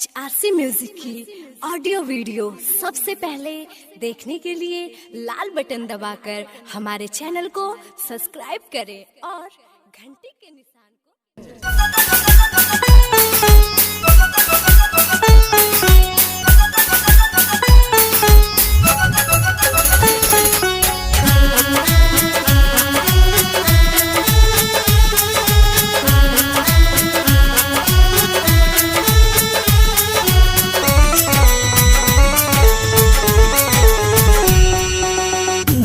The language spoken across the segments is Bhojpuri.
HRC म्यूजिक की ऑडियो वीडियो सबसे पहले देखने के लिए लाल बटन दबाकर हमारे चैनल को सब्सक्राइब करें और घंटी के निशान को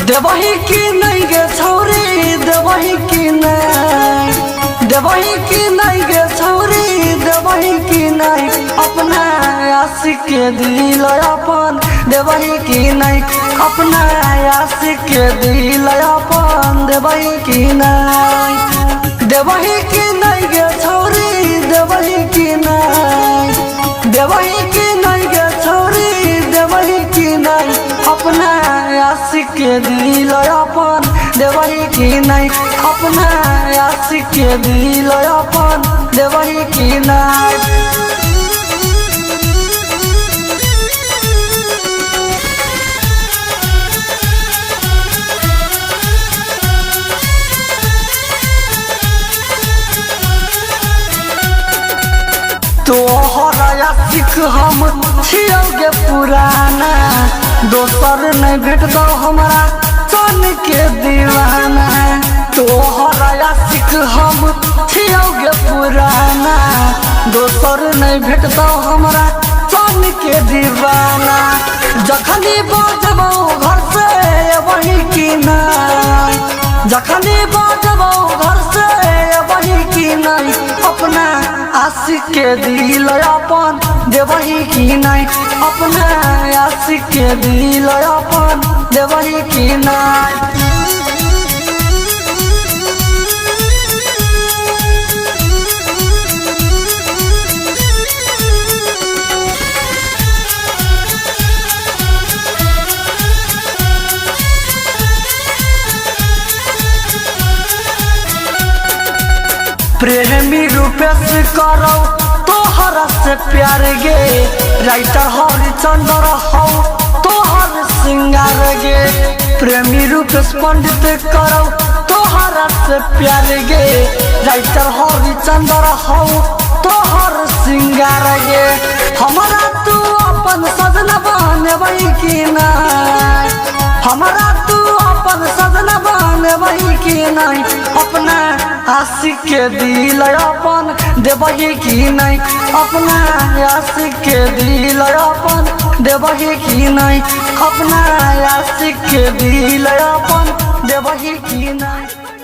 देवही की नहीं गे छौरी देवही की नहीं देवही की नहीं गे छौरी देवही की नहीं अपना आशिक के दिल अपन देवही की नहीं अपना आशिक के दिल अपन देवही की नहीं देवही की नहीं गे छौरी देवही की नहीं देवही की नहीं गे छौरी देवही की नहीं अपना आशिक के दिल अपन देवही की नहीं अपना आशिक के दिल अपन देवही की नहीं तोहरा आशिक हम छियोगे पुराना दोसर नहीं भेट दो हमारा तन के दीवाना तोहरा आशिक हम छियोगे पुराना दोसर नहीं भेट दो हमारा तन के दीवाना जखनी बजबो घर से वही की नहीं जखनी बजबो घर से वही की नहीं अपना आशिक के दिल अपन देवही की नहीं अपना आशिक के दिल अपन देवही की नहीं प्रेमी रूपेश करो तोहरा से प्यार गे राइटर हरिचंद्र हो तोहर सिंगार गे प्रेमी रूपेश पंडित करो तोहरा से प्यार गे राइटर हरिचंद्र हो तोहर सिंगार गे हमारा तू अपन सजना बनबई की नहीं हमारा तू अपन सजना बनबई की नहीं अपना आशिक के दिल अपन देवही की नहीं अपना आशिक के दिल अपन देवही की नहीं अपना आशिक के दिल अपन देवही की नहीं।